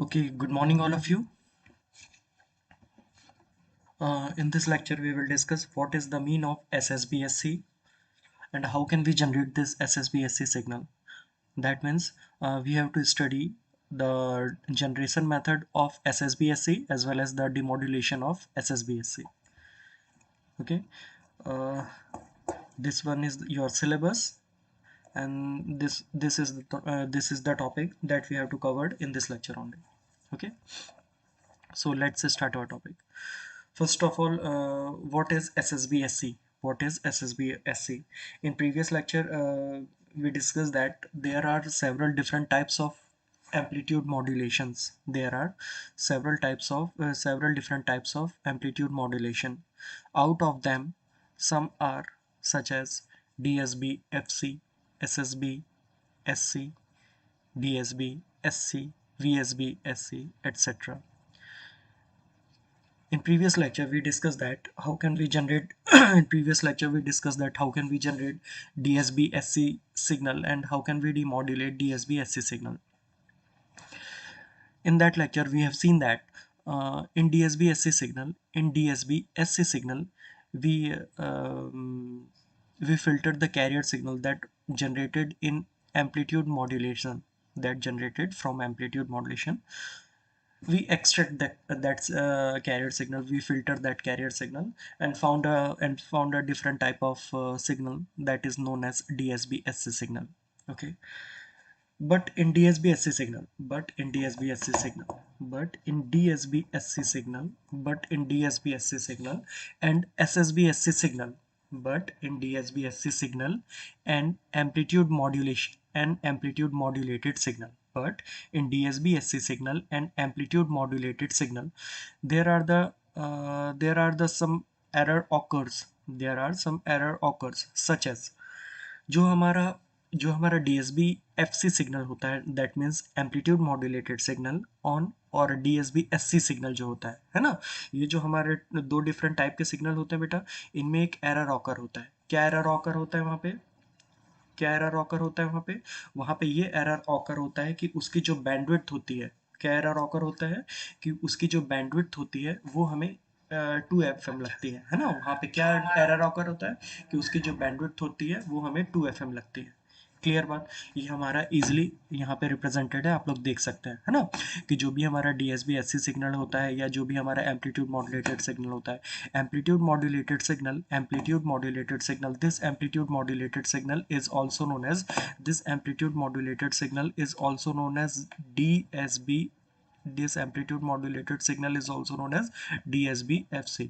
Okay, good morning, all of you. In this lecture, we will discuss what is the mean of SSBSC and how can we generate this SSBSC signal. That means we have to study the generation method of SSBSC as well as the demodulation of SSBSC. Okay, uh, this one is your syllabus, and this is the topic that we have to cover in this lecture only. Okay, so let's start our topic. First of all, what is SSBSC? What is SSBSC? In previous lecture, we discussed that there are several different types of amplitude modulations. There are several different types of amplitude modulation. Out of them, some are such as DSB, FC, SSB, SC, DSB, SC, VSB, SC, etc. In previous lecture we discussed that how can we generate in previous lecture we discussed that how can we generate DSB SC signal and how can we demodulate DSB SC signal. In that lecture we have seen that in DSB SC signal we we filtered the carrier signal that generated in amplitude modulation, that generated from amplitude modulation. We extract that carrier signal, we filter that carrier signal and found a different type of signal that is known as DSB-SC signal. Okay, but in DSB-SC signal but in DSB-SC signal but in DSB-SC signal but in DSB-SC signal and SSB-SC signal but in DSB-SC signal and amplitude modulation and amplitude modulated signal but in DSB-SC signal and amplitude modulated signal there are the some error occurs, there are some error occurs such as जो हमारा जो हमारा DSB FC signal होता है, that means amplitude modulated signal on, और DSB SC signal जो होता है ना, ये जो हमारे दो डिफरेंट टाइप के सिग्नल होते हैं बेटा, इनमें एक एरर ऑकर होता है. क्या एरर ऑकर होता है वहाँ पे? क्या एरर ऑकर होता है वहाँ पे? वहाँ पे ये एरर ऑकर होता है कि उसकी जो बैंडविड्थ होती है, क्या एरर ऑकर होता है कि उसकी जो बैंडविड्थ होती है वो हमें 2 FM लगती है ना. वहाँ पे क्या एरर ऑकर होता है कि उसकी जो बैंडविड्थ होती है वो हमें 2 FM लगती है. क्लियर बात. ये हमारा इजीली यहाँ पे रिप्रेजेंटेड है, आप लोग देख सकते हैं, है ना, कि जो भी हमारा DSB SC सिग्नल होता है या जो भी हमारा एम्पलीट्यूड मॉड्यूलेटेड सिग्नल होता है, amplitude modulated signal, this amplitude modulated signal is also known as DSB. This amplitude modulated signal is also known as DSB FC.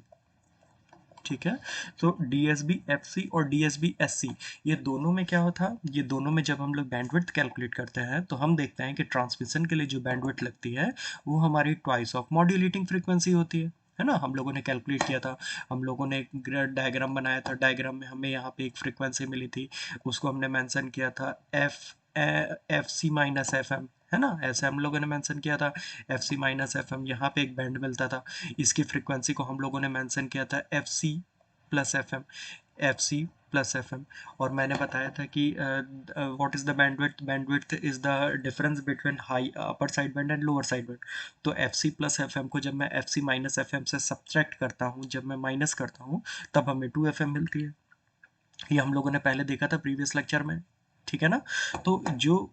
ठीक है, तो DSB FC और DSB SC ये दोनों में क्या होता है, ये दोनों में जब हम लोग बैंडविड्थ कैलकुलेट करते हैं तो हम देखते हैं कि ट्रांसमिशन के लिए जो बैंडविड्थ लगती है वो हमारी ट्वाइस ऑफ मॉड्यूलेटिंग फ्रीक्वेंसी होती है ना. हम लोगों ने कैलकुलेट किया था, हम लोगों ने एक डायग्राम बनाया था, डायग्राम में हमें यहाँ पे एक फ्रीक्वेंसी मिली थी, उसको हमने मेंशन किया था FC-FM, है ना, ऐसे हम लोगों ने मेंशन किया था FC-FM. यहाँ पे एक बैंड मिलता था, इसकी फ्रीक्वेंसी को हम लोगों ने मेंशन किया था FC+FM. और मैंने बताया था कि what is the bandwidth, bandwidth is the difference between high upper side band and lower side band. तो FC+FM को जब मैं FC-FM से सब्ट्रैक्ट करता हूँ, जब मैं माइनस करता हूँ, तब हमें 2FM मिलती है. ये हम लोगों ने पहले देखा था प्रीवियस लेक्चर में, ठीक है ना. तो जो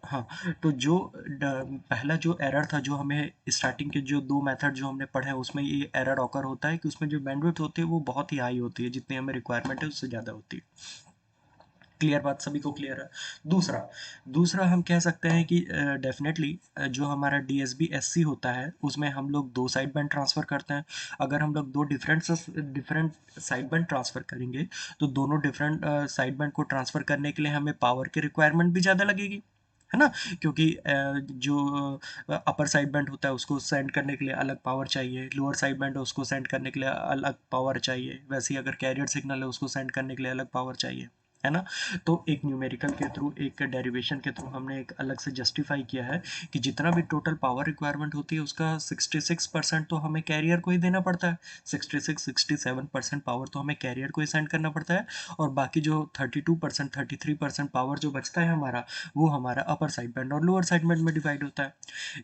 हाँ, तो जो पहला जो एरर था, जो हमें स्टार्टिंग के जो दो मेथड जो हमने पढ़े हैं उसमें ये एरर ऑकर होता है कि उसमें जो बैंडविड्थ होती है वो बहुत ही हाई होती है, जितनी हमें रिक्वायरमेंट है उससे ज़्यादा होती है. क्लियर बात, सभी को क्लियर है. दूसरा दूसरा हम कह सकते हैं कि डेफिनेटली जो हमारा DSB SC होता है उसमें हम लोग दो साइड बैंड ट्रांसफ़र करते हैं. अगर हम लोग दो डिफरेंट साइड बैंड ट्रांसफ़र करेंगे तो दोनों डिफरेंट साइड बैंड को ट्रांसफ़र करने के लिए हमें पावर की रिक्वायरमेंट भी ज़्यादा लगेगी, है ना, क्योंकि जो अपर साइड बैंड होता है उसको सेंड करने के लिए अलग पावर चाहिए, लोअर साइड बैंड है उसको सेंड करने के लिए अलग पावर चाहिए, वैसे ही अगर कैरियर सिग्नल है उसको सेंड करने के लिए अलग पावर चाहिए, है ना। तो एक न्यूमेरिकल के थ्रू, एक डेरिवेशन के थ्रू हमने एक अलग से जस्टिफाई किया है कि जितना भी टोटल पावर रिक्वायरमेंट होती है उसका 66% तो हमें कैरियर को ही देना पड़ता है। 66-67% पावर तो हमें कैरियर को ही सेंड करना पड़ता है, और बाकी जो 32% 33% पावर जो बचता है हमारा, वो हमारा अपर साइड बैंड और लोअर साइड बैंड में डिवाइड होता है।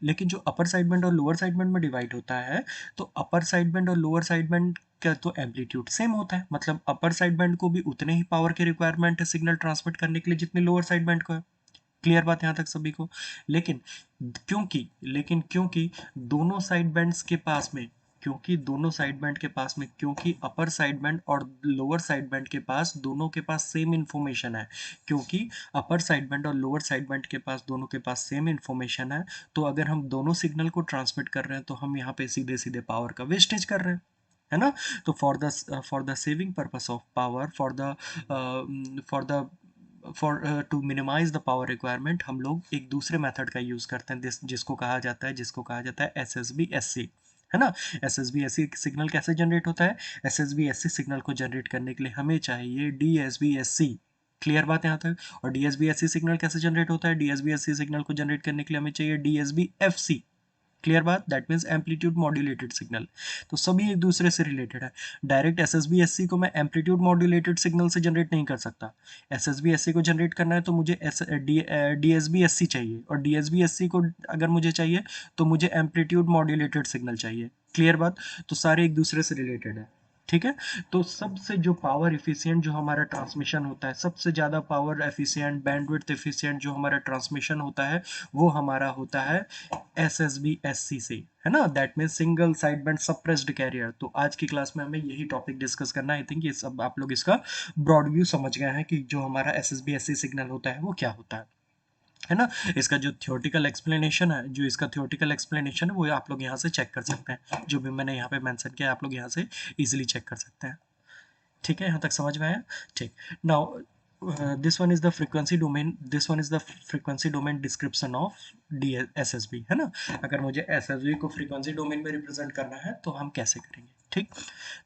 लेकिन जो अपर साइड बैंड और लोअर साइड बैंड में डिवाइड होता है, तो अपर साइड बैंड और लोअर साइड बैंड का तो एम्पलीट्यूड सेम होता है, मतलब अपर साइड बैंड को भी उतने ही पावर की रिक्वायरमेंट है सिग्नल ट्रांसमिट करने के लिए जितनी लोअर साइड बैंड को है। क्लियर बात यहाँ तक सभी को। लेकिन क्योंकि दोनों साइड बैंड्स के पास में, क्योंकि दोनों साइड बैंड के पास में, क्योंकि अपर साइड बैंड और लोअर साइड बैंड के पास, दोनों के पास सेम इंफॉर्मेशन है, क्योंकि अपर साइड बैंड और लोअर साइड बैंड के पास, दोनों के पास सेम इंफॉर्मेशन है, तो अगर हम दोनों सिग्नल को ट्रांसमिट कर रहे हैं तो हम यहाँ पे सीधे सीधे पावर का वेस्टेज कर रहे हैं, है ना। तो for the saving purpose of power, for the for to minimize the power requirement, हम लोग एक दूसरे मेथड का यूज करते हैं जिसको कहा जाता है S S B S C, है ना। S S B S C signal कैसे जनरेट होता है? S S B S C signal को जनरेट करने के लिए हमें चाहिए D S B S C. Clear बात है यहाँ तक। और D S B S C signal कैसे जनरेट होता है? D S B S C signal को जनरेट करने के लिए हमें चाहिए D S B F C. Clear बात, that means amplitude modulated signal. तो सभी एक दूसरे से रिलेटेड है। Direct S S B S C को मैं एम्पलीट्यूड मॉड्यूलेटेड सिग्नल से जनरेट नहीं कर सकता। S S B S C को जनरेट करना है तो मुझे D S B S C चाहिए, और D S B S C को अगर मुझे चाहिए तो मुझे एम्पलीट्यूड मॉड्यूलेटेड सिग्नल चाहिए। क्लियर बात। तो सारे एक दूसरे से रिलेटेड है, ठीक है। तो सबसे जो पावर एफिशिएंट जो हमारा ट्रांसमिशन होता है, सबसे ज़्यादा पावर एफिशिएंट, बैंडविड्थ एफिशिएंट जो हमारा ट्रांसमिशन होता है, वो हमारा होता है S S B S C से, है ना। That means single side band suppressed carrier. तो आज की क्लास में हमें यही टॉपिक डिस्कस करना है। आई थिंक ये सब आप लोग इसका ब्रॉड व्यू समझ गए हैं कि जो हमारा S S B S C signal होता है वो क्या होता है ना। इसका जो थियोरेटिकल एक्सप्लेनेशन है, वो आप लोग यहाँ से चेक कर सकते हैं। जो भी मैंने यहाँ पे मेंशन किया आप लोग यहाँ से इजीली चेक कर सकते हैं। ठीक है, यहाँ तक समझ में आया। ठीक। Now this one is the frequency domain description of D S S B, है ना। अगर मुझे एस एस बी को फ्रीक्वेंसी डोमेन में रिप्रेजेंट करना है तो हम कैसे करेंगे? ठीक।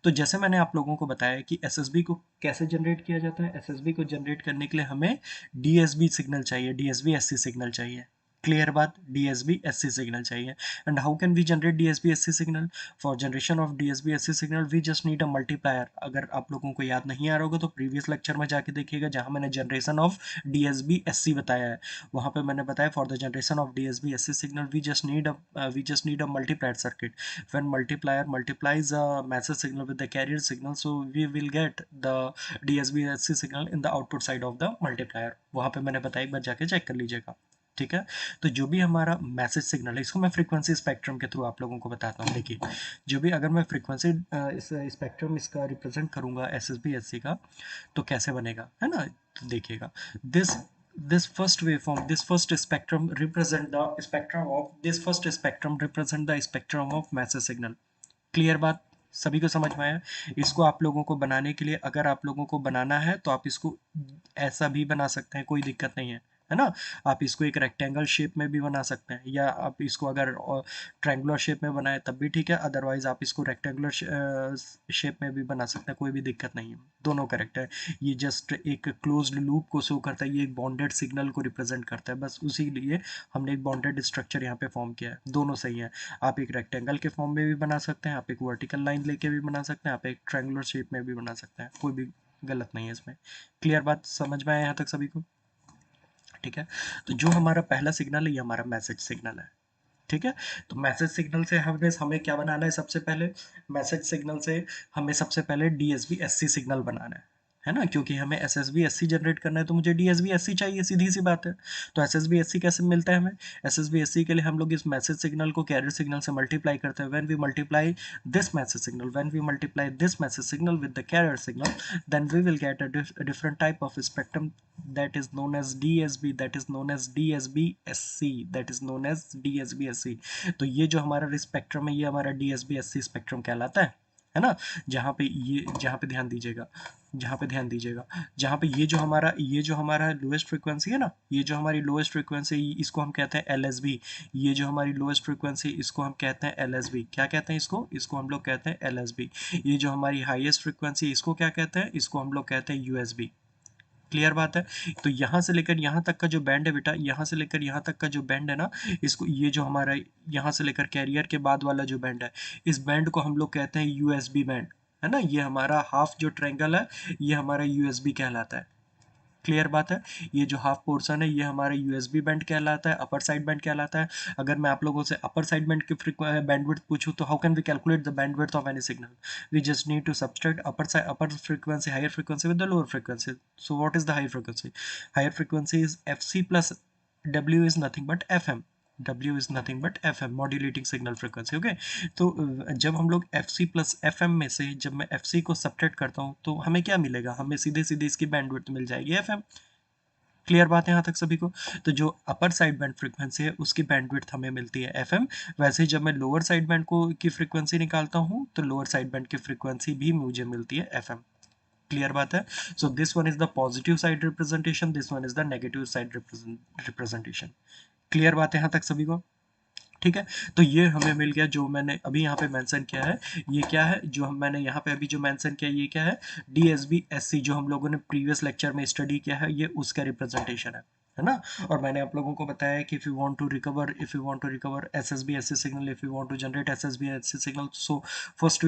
तो जैसे मैंने आप लोगों को बताया कि एस एस बी को कैसे जनरेट किया जाता है, एस एस बी को जनरेट करने के लिए हमें डी एस बी सिग्नल चाहिए, D S B S C signal चाहिए। क्लियर बात, DSB SC सिग्नल चाहिए। And how can we generate DSB SC signal? For generation of DSB SC signal we just need a multiplier. अगर आप लोगों को याद नहीं आ रहा होगा तो प्रीवियस लेक्चर में जाके देखिएगा, जहां मैंने जनरेशन ऑफ DSB SC बताया है, वहां पे मैंने बताया for the generation of DSB SC signal we just need a multiplier circuit. When multiplier multiplies a message signal with the carrier signal, so we will get the DSB SC signal in the output side of the multiplier. वहां पे मैंने बताया, एक बार जाके check कर लीजिएगा। ठीक है। तो जो भी हमारा मैसेज सिग्नल है, इसको मैं फ्रीक्वेंसी स्पेक्ट्रम के थ्रू आप लोगों को बताता हूँ। देखिए, जो भी अगर मैं फ्रीक्वेंसी इस स्पेक्ट्रम इसका रिप्रेजेंट करूंगा S S B S C का, तो कैसे बनेगा, है ना। तो देखिएगा, this this first waveform this first spectrum represent the spectrum of this first spectrum represent the spectrum of message signal। Clear बात, सभी को समझ में आया। इसको आप लोगों को बनाने के लिए, अगर आप लोगों को बनाना है तो आप इसको ऐसा भी बना सकते हैं, कोई दिक्कत नहीं है ना। आप इसको एक रेक्टेंगल शेप में भी बना सकते हैं, या आप इसको अगर ट्रायंगुलर शेप में बनाए तब भी ठीक है, अदरवाइज आप इसको रेक्टेंगुलर शेप में भी बना सकते हैं, कोई भी दिक्कत नहीं है, दोनों करेक्ट है। ये जस्ट एक क्लोज्ड लूप को शो करता है, ये एक बॉन्डेड सिग्नल को रिप्रेजेंट करता है, बस उसी लिए हमने एक बॉन्डेड स्ट्रक्चर यहाँ पे फॉर्म किया है। दोनों सही है। आप एक रेक्टेंगल के फॉर्म में भी बना सकते हैं, आप एक वर्टिकल लाइन लेके भी बना सकते हैं, आप एक ट्रायंगुलर शेप में भी बना सकते हैं, कोई भी गलत नहीं है इसमें। क्लियर बात समझ में आया यहाँ तक सभी को? ठीक है। तो जो हमारा पहला सिग्नल है ये हमारा मैसेज सिग्नल है। ठीक है। तो मैसेज सिग्नल से हमें क्या बनाना है? सबसे पहले मैसेज सिग्नल से हमें सबसे पहले डीएसबी एससी सिग्नल बनाना है ना, क्योंकि हमें एसएसबी एससी जनरेट करना है तो मुझे डीएसबी एससी चाहिए, सीधी सी बात है। तो एसएसबी एससी कैसे मिलता है हमें? एसएसबी एससी के लिए हम लोग इस मैसेज सिग्नल को कैरियर सिग्नल से मल्टीप्लाई करते हैं। When we multiply this message signal with the carrier signal, then we will get a different type of spectrum that is known as DSB, that is known as DSB-SC, that is known as DSB-SC। तो ये जो हमारा spectrum है ये हमारा DSB-SC spectrum कहलाता है ना। जहाँ पे ध्यान दीजिएगा, जहाँ पे ये जो हमारा लोएस्ट फ्रीक्वेंसी है ना, ये जो हमारी लोएस्ट फ्रीक्वेंसी, इसको हम कहते हैं LSB। ये जो हमारी लोएस्ट फ्रीक्वेंसी, इसको हम कहते हैं LSB। क्या कहते हैं इसको हम लोग कहते हैं LSB। ये जो हमारी हाईएस्ट फ्रीक्वेंसी, इसको क्या कहते हैं? इसको हम लोग कहते हैं USB। क्लियर बात है। तो यहाँ से लेकर यहाँ तक का जो बैंड है बेटा, यहाँ से लेकर यहाँ तक का जो बैंड है ना, इसको, ये जो हमारा यहाँ से लेकर कैरियर के बाद वाला जो बैंड है, इस बैंड को हम लोग कहते हैं यूएसबी बैंड, है ना। ये हमारा हाफ जो ट्रायंगल है, ये हमारा यूएसबी कहलाता है। क्लियर बात है। ये जो हाफ पोर्शन है, ये हमारा यूएसबी बैंड कहलाता है, अपर साइड बैंड कहलाता है। अगर मैं आप लोगों से अपर साइड बैंड की बैंडविड्थ पूछूं, तो how can we calculate the bandwidth of any signal? We just need to subtract upper frequency, higher frequency with the lower frequency. So what is the higher frequency? Higher frequency is FC plus W is nothing but F M. W is nothing but FM, modulating signal frequency, okay. तो जब हम लोग FC plus FM में से जब मैं FC को subtract करता हूँ, तो हमें क्या मिलेगा? हमें सीधे सीधे इसकी बैंडविड्थ मिल जाएगी FM। क्लियर बात है यहाँ तक सभी को? तो जो अपर साइड बैंड फ्रीक्वेंसी है, उसकी बैंडविड्थ हमें मिलती है FM। वैसे ही जब मैं लोअर साइड बैंड को की फ्रीक्वेंसी निकालता हूँ, तो लोअर साइड बैंड की फ्रीक्वेंसी भी मुझे मिलती है FM। क्लियर बात है। So this one is the positive side representation, this one is the negative side representation. Clear बात है यहाँ तक सभी को? ठीक है। तो ये हमें मिल गया, जो मैंने अभी यहाँ पे मेंशन किया है। ये क्या है जो मैंने यहाँ पे अभी जो मेंशन किया, ये क्या है? DSB-SC, जो हम लोगों ने प्रीवियस लेक्चर में स्टडी किया है, ये उसका रिप्रेजेंटेशन है ना। और मैंने आप लोगों को बताया कि if you want to recover SSB-SC signal, if you want to generate SSB-SC signal, so first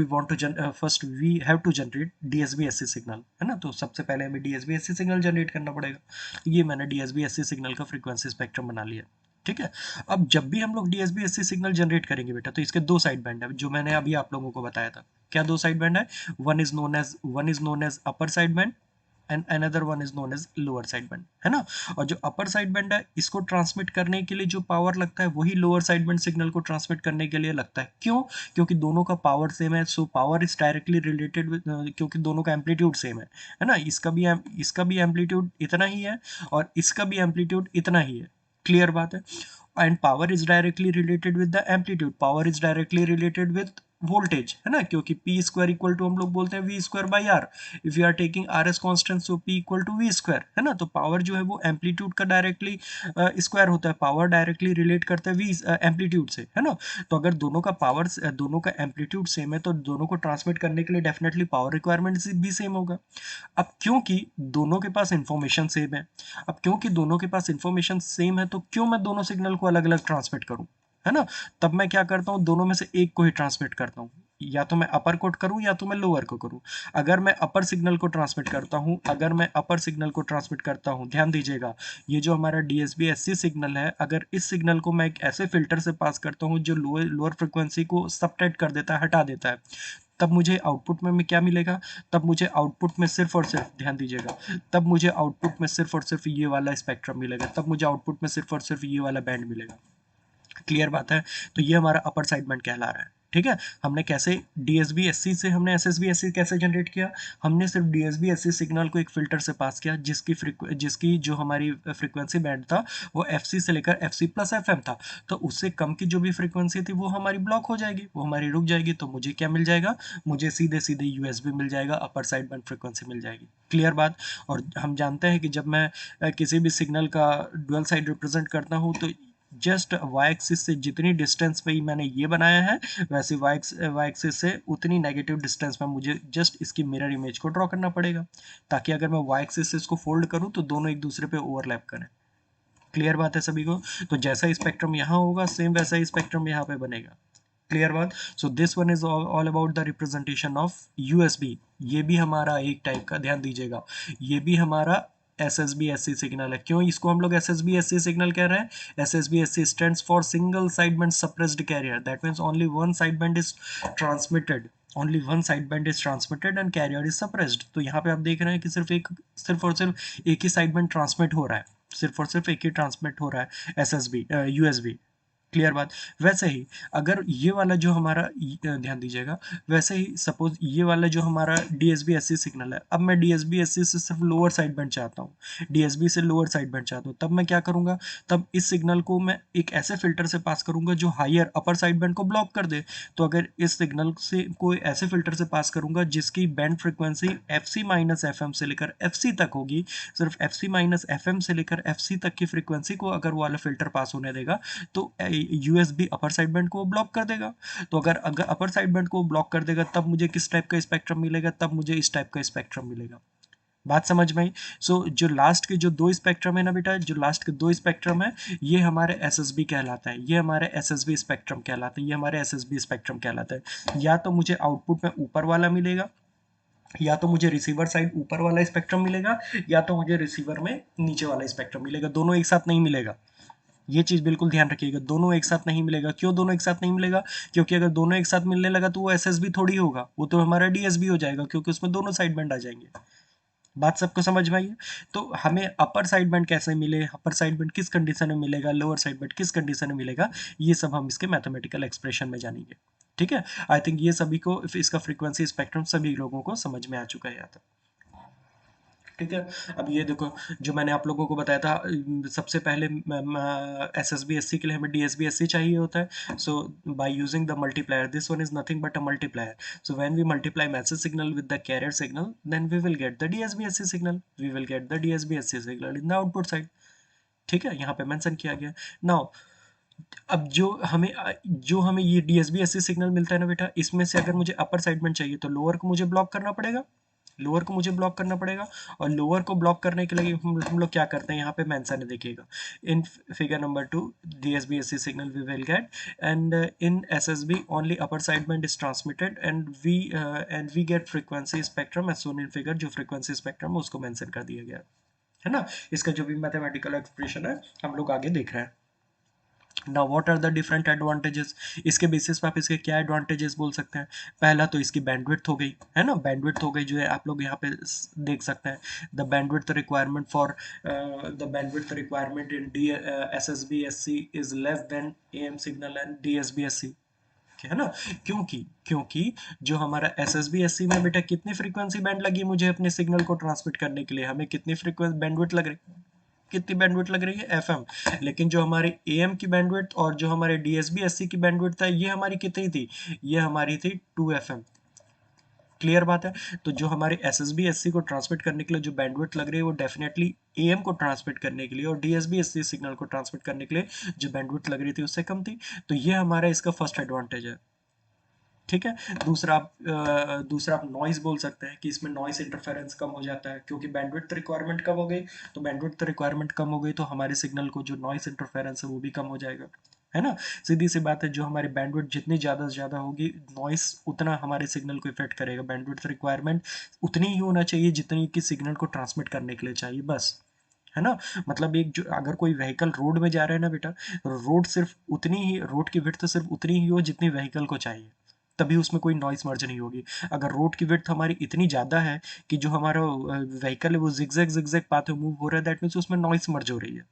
we have to generate DSB-SC signal, है ना। तो सबसे पहले हमें DSB-SC सिग्नल जनरेट करना पड़ेगा। ये मैंने DSB-SC सिग्नल का फ्रीक्वेंसी स्पेक्ट्रम बना लिया। ठीक है। अब जब भी हम लोग DSB-SC सिग्नल जनरेट करेंगे बेटा, तो इसके दो साइड बैंड है, जो मैंने अभी आप लोगों को बताया था। क्या दो साइड बैंड है? One is known as upper side band and another one is known as lower side band, है ना। और जो अपर साइड बैंड है, इसको ट्रांसमिट करने के लिए जो पावर लगता है, वही लोअर साइड बैंड सिग्नल को ट्रांसमिट करने के लिए लगता है। क्यों? क्योंकि दोनों का पावर सेम है। So power is directly related with, क्योंकि दोनों का एम्पलीट्यूड सेम है ना। इसका भी एम्पलीट्यूड इतना ही है, और इसका भी एम्पलीट्यूड इतना ही है। क्लियर बात है। And power is directly related with the amplitude, power is directly related with voltage, है ना। क्योंकि पी स्क्वायर इक्वल टू हम लोग बोलते हैं V square by R. If you are taking R as constant, so P equal to V square, है ना। तो पावर जो है वो एम्पलीट्यूड का डायरेक्टली स्क्वायर होता है। पावर डायरेक्टली रिलेट करता है वी एम्पलीट्यूड से, है ना। तो अगर दोनों का एम्पलीट्यूड सेम है, तो दोनों को ट्रांसमिट करने के लिए डेफिनेटली पावर रिक्वायरमेंट भी सेम होगा। अब क्योंकि दोनों के पास इंफॉर्मेशन सेम है, तो क्यों मैं दोनों सिग्नल को अलग अलग ट्रांसमिट करूं, है ना। तब मैं क्या करता हूं, दोनों में से एक को ही ट्रांसमिट करता हूं। या तो मैं अपर कोड करूं, या तो मैं लोअर को करूं। अगर मैं अपर सिग्नल को ट्रांसमिट करता हूं, ध्यान दीजिएगा, ये जो हमारा DSB-SC सिग्नल है, अगर इस सिग्नल को मैं एक ऐसे फिल्टर से पास करता हूं जो लोअर फ्रिक्वेंसी को सबट्रैक्ट कर देता है, हटा देता है, तब मुझे आउटपुट में क्या मिलेगा? तब मुझे आउटपुट में सिर्फ और सिर्फ, ध्यान दीजिएगा, तब मुझे आउटपुट में सिर्फ और सिर्फ ये वाला स्पेक्ट्रम मिलेगा, तब मुझे आउटपुट में सिर्फ और सिर्फ ये वाला बैंड मिलेगा। क्लियर बात है। तो ये हमारा अपर साइड बैंड कहला रहा है। ठीक है। हमने कैसे DSB-SC से हमने SSB-SC कैसे जनरेट किया? हमने सिर्फ DSB-SC सिग्नल को एक फिल्टर से पास किया, जिसकी जो हमारी फ्रीक्वेंसी बैंड था, वो FC से लेकर FC प्लस FM था। तो उससे कम की जो भी फ्रीक्वेंसी थी, वो हमारी ब्लॉक हो जाएगी, वो हमारी रुक जाएगी। तो मुझे क्या मिल जाएगा? मुझे सीधे सीधे USB मिल जाएगा, अपर साइड बैंड फ्रीक्वेंसी मिल जाएगी। क्लियर बात। और हम जानते हैं कि जब मैं किसी भी सिग्नल का डुअल साइड रिप्रेजेंट करता हूँ, तो जस्ट वाई एक्सिस से जितनी डिस्टेंस पे मैंने ये बनाया है, वैसे वाई एक्सिस से उतनी नेगेटिव डिस्टेंस में मुझे जस्ट इसकी मिरर इमेज को ड्रॉ करना पड़ेगा, ताकि अगर मैं वाई एक्सिस से इसको फोल्ड करूं, तो दोनों एक दूसरे पे ओवरलैप करें। क्लियर बात है सभी को? तो जैसा स्पेक्ट्रम यहाँ होगा, सेम वैसा ही स्पेक्ट्रम यहाँ पे बनेगा। क्लियर बात। So this one is all about the representation of USB. ये भी हमारा एक टाइप का, ध्यान दीजिएगा, ये भी हमारा SSB-SC सिग्नल है। क्यों इसको हम लोग SSB-SC सिग्नल कह रहे हैं? SSB-SC stands for single side band suppressed carrier, that means only one side band is transmitted, and carrier is suppressed. तो यहाँ पे आप देख रहे हैं कि सिर्फ और सिर्फ एक ही साइड बैंड ट्रांसमिट हो रहा है, सिर्फ और सिर्फ एक ही ट्रांसमिट हो रहा है, SSB USB। क्लियर बात। वैसे ही अगर ये वाला जो हमारा ध्यान दीजिएगा, वैसे ही सपोज ये वाला जो हमारा DSB-SC सिग्नल है, अब मैं DSB-SC से सिर्फ लोअर साइड बैंड चाहता हूँ, DSB से लोअर साइड बैंड चाहता हूँ, तब मैं क्या करूँगा? तब इस सिग्नल को मैं एक ऐसे फिल्टर से पास करूँगा जो हायर अपर साइड बैंड को ब्लॉक कर दे। तो अगर इस सिग्नल से कोई ऐसे फिल्टर से पास करूँगा जिसकी बैंड फ्रिक्वेंसी FC-FM से लेकर FC तक होगी, सिर्फ FC-FM से लेकर FC तक की फ्रिक्वेंसी को अगर वो वाला फिल्टर पास होने देगा, तो USB अपर साइड बैंड को ब्लॉक कर देगा। तो अगर अपर साइड बैंड को ब्लॉक कर देगा, तब मुझे किस टाइप का स्पेक्ट्रम मिलेगा? तब मुझे इस टाइप का स्पेक्ट्रम मिलेगा। बात समझ में आई। सो जो लास्ट के जो दो स्पेक्ट्रम है ना बेटा, जो लास्ट के दो स्पेक्ट्रम है, ये हमारे एसएसबी कहलाता है, ये हमारे एसएसबी स्पेक्ट्रम कहलाते हैं, ये हमारे एसएसबी स्पेक्ट्रम कहलाता है। या तो मुझे आउटपुट में ऊपर वाला मिलेगा, या तो मुझे रिसीवर साइड ऊपर वाला स्पेक्ट्रम मिलेगा, या तो मुझे रिसीवर में नीचे वाला स्पेक्ट्रम मिलेगा, दोनों एक साथ नहीं मिलेगा। ये चीज बिल्कुल ध्यान रखिएगा, दोनों एक साथ नहीं मिलेगा। क्यों दोनों एक साथ नहीं मिलेगा? क्योंकि अगर दोनों एक साथ मिलने लगा तो वो एसएसबी थोड़ी होगा, वो तो हमारा डीएसबी हो जाएगा, क्योंकि उसमें दोनों साइड बैंड आ जाएंगे। बात सबको समझ में आई है? तो हमें अपर साइड बैंड कैसे मिले, अपर साइड बैंड किस कंडीशन में मिलेगा, लोअर साइड बैंड किस कंडीशन में मिलेगा, ये सब हम इसके मैथमेटिकल एक्सप्रेशन में जानेंगे। ठीक है, आई थिंक ये सभी को इसका फ्रीक्वेंसी स्पेक्ट्रम सभी लोगों को समझ में आ चुका है यहाँ तक। ठीक है, अब ये देखो, जो मैंने आप लोगों को बताया था, सबसे पहले S S B S C के लिए हमें D S B S C चाहिए होता है। So by using the multiplier, this one is nothing but a multiplier. So when we multiply message signal with the carrier signal, then we will get the D S B S C signal, we will get the D S B S C signal in the output side. ठीक है, यहाँ पे mention किया गया। Now अब जो हमें ये D S B S C signal मिलता है ना बेटा, इसमें से अगर मुझे अपर साइड में चाहिए तो लोअर को मुझे ब्लॉक करना पड़ेगा, लोअर को मुझे ब्लॉक करना पड़ेगा। और लोअर को ब्लॉक करने के लिए हम लोग क्या करते हैं, यहाँ पे मेंशन है, देखिएगा, in figure number 2 DSBSC signal we will get, and in SSB only upper side band is transmitted and we get frequency spectrum as shown in figure. जो फ्रीक्वेंसी स्पेक्ट्रम है उसको मेंशन कर दिया गया है ना। इसका जो भी मैथमेटिकल एक्सप्रेशन है हम लोग आगे देख रहे हैं। Now what are the different advantages, इसके बेसिस पे आप इसके क्या एडवांटेजेस बोल सकते हैं। पहला तो इसकी बैंडविड्थ हो गई, है ना, बैंडविड्थ हो गई, जो है आप लोग यहाँ पे देख सकते हैं। The bandwidth requirement for the bandwidth requirement in D S S B S C is less than M signal and D S B S C, है ना। क्योंकि क्योंकि जो हमारा S S B S C में बेटा कितनी फ्रीक्वेंसी बैंड लगी मुझे अपने सिग्नल को ट्रांसमिट करने के लिए, हमें कितनी फ्रीक्वेंसी बैंडविड्थ लग रही, कितनी बैंडविड्थ लग रही है, एफएम। लेकिन जो हमारी एएम की बैंडविड्थ और जो हमारे डीएसबी एससी की बैंडविड्थ है, ये हमारी कितनी थी, ये हमारी थी 2 एफएम। क्लियर बात है। तो जो हमारे S S B S C को ट्रांसमिट करने के लिए जो बैंडविड्थ लग रही है वो डेफिनेटली एएम को ट्रांसमिट करने के लिए और डीएसबी एस सी सिग्नल को ट्रांसमिट करने के लिए जो बैंडविड्थ लग रही थी उससे कम थी। तो ये हमारा इसका फर्स्ट एडवांटेज है। ठीक है, दूसरा आप नॉइस बोल सकते हैं कि इसमें नॉइस इंटरफेरेंस कम हो जाता है, क्योंकि बैंडविड्थ रिक्वायरमेंट कम हो गई। तो बैंडविड्थ रिक्वायरमेंट कम हो गई तो हमारे सिग्नल को जो नॉइस इंटरफेरेंस है वो भी कम हो जाएगा, है ना। सीधी सी बात है, जो हमारी बैंडविड्थ जितनी ज़्यादा से ज़्यादा होगी, नॉइस उतना हमारे सिग्नल को इफेक्ट करेगा। बैंडविड्थ रिक्वायरमेंट उतनी ही होना चाहिए जितनी कि सिग्नल को ट्रांसमिट करने के लिए चाहिए, बस, है ना। मतलब एक जो अगर कोई व्हीकल रोड में जा रहा है ना बेटा, रोड सिर्फ उतनी ही, रोड की विड्थ सिर्फ उतनी ही हो जितनी व्हीकल को चाहिए, तभी उसमें कोई नॉइस मर्ज नहीं होगी। अगर रोड की विड्थ हमारी इतनी ज़्यादा है कि जो हमारा व्हीकल है वो जिगजैग जिगजैग पाथ में मूव हो रहा है, दैट मीन्स उसमें नॉइस मर्ज हो रही है।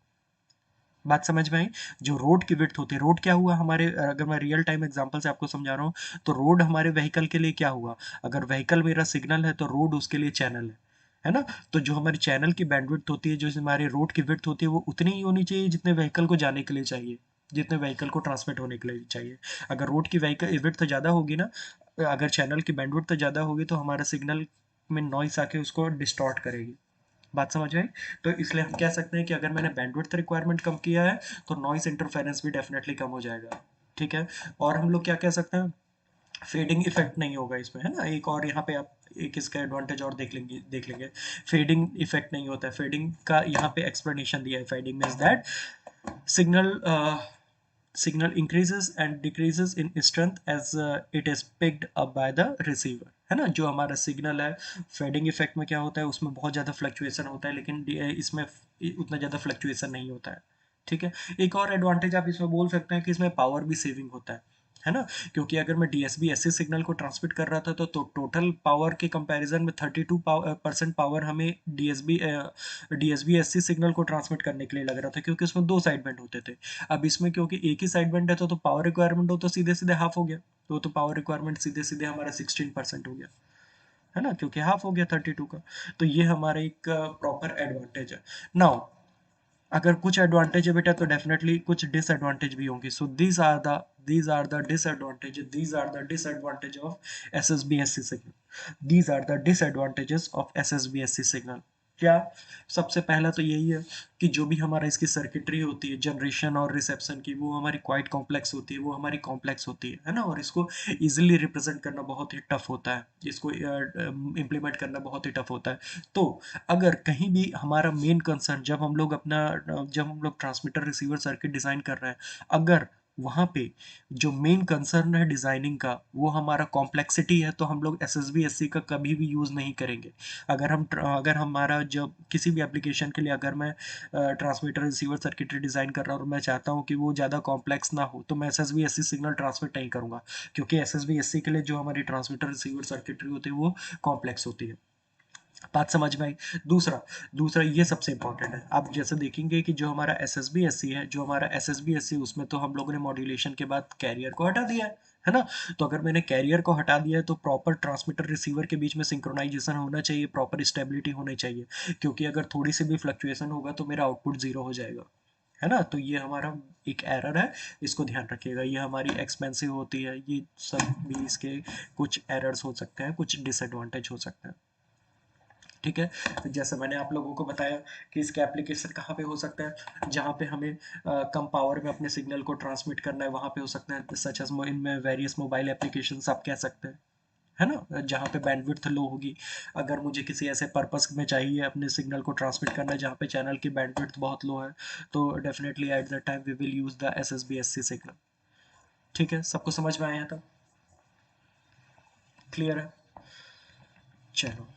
बात समझ में आई। जो रोड की विड्थ होती है, रोड क्या हुआ हमारे, अगर मैं रियल टाइम एग्जांपल से आपको समझा रहा हूँ, तो रोड हमारे व्हीकल के लिए क्या हुआ, अगर व्हीकल मेरा सिग्नल है तो रोड उसके लिए चैनल है ना। तो जो हमारी चैनल की बैंडविड्थ होती है, जो हमारे रोड की विड्थ होती है, वो उतनी ही होनी चाहिए जितने व्हीकल को जाने के लिए चाहिए, जितने व्हीकल को ट्रांसमिट होने के लिए चाहिए। अगर रोड की व्हीकल विड्थ ज़्यादा होगी ना, अगर चैनल की बैंडविड्थ ज़्यादा होगी तो हमारा सिग्नल में नॉइस आके उसको डिस्टॉर्ट करेगी। बात समझ आई। तो इसलिए हम कह सकते हैं कि अगर मैंने बैंडविड्थ रिक्वायरमेंट कम किया है तो नॉइस इंटरफेरेंस भी डेफिनेटली कम हो जाएगा। ठीक है, और हम लोग क्या कह सकते हैं, फेडिंग इफेक्ट नहीं होगा इसमें, है ना। एक और यहाँ पे आप एक इसका एडवांटेज और देख लेंगे, फेडिंग इफेक्ट नहीं होता है। फेडिंग का यहाँ पे एक्सप्लेनेशन दिया है। Fading means that signal signal increases and decreases in strength as it is picked up by the receiver, है ना। जो हमारा सिग्नल है, फेडिंग इफेक्ट में क्या होता है, उसमें बहुत ज़्यादा फ्लक्चुएशन होता है, लेकिन इसमें उतना ज़्यादा फ्लक्चुएशन नहीं होता है। ठीक है, एक और एडवांटेज आप इसमें बोल सकते हैं कि इसमें पावर भी सेविंग होता है ना। क्योंकि अगर मैं डीएसबी एससी सिग्नल को ट्रांसमिट कर रहा था तो टोटल पावर के कंपैरिजन में 32% पावर हमें डीएसबी एससी सिग्नल को ट्रांसमिट करने के लिए लग रहा था, क्योंकि उसमें दो साइड बैंड होते थे। अब इसमें क्योंकि एक ही साइड बैंड है तो पावर रिक्वायरमेंट हो तो सीधे सीधे हाफ हो गया, तो पावर रिक्वायरमेंट सीधे सीधे हमारा 16% हो गया, है ना, क्योंकि हाफ हो गया 32 का। तो ये हमारा एक प्रॉपर एडवांटेज है। नाउ अगर कुछ एडवांटेज है बेटा तो डेफिनेटली कुछ डिसएडवांटेज भी होंगे। So these are the disadvantage of SSBSC signal, these are the disadvantages of SSBSC signal. क्या? सबसे पहला तो यही है कि जो भी हमारा इसकी सर्किटरी होती है जनरेशन और रिसेप्शन की, वो हमारी क्वाइट कॉम्प्लेक्स होती है, वो हमारी कॉम्प्लेक्स होती है ना? और इसको इजीली रिप्रेजेंट करना बहुत ही टफ होता है, इसको इम्प्लीमेंट करना बहुत ही टफ होता है। तो अगर कहीं भी हमारा मेन कंसर्न, जब हम लोग ट्रांसमीटर रिसीवर सर्किट डिजाइन कर रहे हैं, अगर वहाँ पे जो मेन कंसर्न है डिजाइनिंग का वो हमारा कॉम्प्लेक्सिटी है, तो हम लोग एसएसबी का कभी भी यूज नहीं करेंगे। अगर हमारा जब किसी भी एप्लीकेशन के लिए अगर मैं ट्रांसमीटर रिसीवर सर्किटरी डिज़ाइन कर रहा हूँ और मैं चाहता हूँ कि वो ज़्यादा कॉम्प्लेक्स ना हो, तो मैं एसएसबी सिग्नल ट्रांसमिट नहीं करूँगा, क्योंकि एसएसबी के लिए जो हमारी ट्रांसमीटर रिसीवर सर्किटरी होती है वो कॉम्प्लेक्स होती है। बात समझ में आई? दूसरा दूसरा ये सबसे इंपॉर्टेंट है। आप जैसे देखेंगे कि जो हमारा एसएसबी है, जो हमारा एसएसबी उसमें तो हम लोगों ने मॉड्यूलेशन के बाद कैरियर को हटा दिया है ना? तो अगर मैंने कैरियर को हटा दिया है तो प्रॉपर ट्रांसमीटर रिसीवर के बीच में सिंक्रोनाइजेशन होना चाहिए, प्रॉपर स्टेबिलिटी होनी चाहिए, क्योंकि अगर थोड़ी सी भी फ्लक्चुएशन होगा तो मेरा आउटपुट जीरो हो जाएगा, है ना? तो ये हमारा एक एरर है, इसको ध्यान रखिएगा। ये हमारी एक्सपेंसिव होती है, ये सब भी इसके कुछ एरर्स हो सकते हैं, कुछ डिसएडवांटेज हो सकते हैं। ठीक है, तो जैसे मैंने आप लोगों को बताया कि इसका एप्लीकेशन कहाँ पे हो सकता है, जहाँ पे हमें कम पावर में अपने सिग्नल को ट्रांसमिट करना है, वहाँ पे हो सकता है, सच एज इनमें वेरियस मोबाइल एप्लीकेशन आप कह सकते हैं, है ना? जहाँ पे बैंडविड्थ लो होगी। अगर मुझे किसी ऐसे पर्पस में चाहिए अपने सिग्नल को ट्रांसमिट करना है जहाँ पे चैनल की बैंडविड्थ बहुत लो है, तो definitely at that time we will use the SSBSC signal. ठीक है, सबको समझ में आया था? क्लियर है? चलो।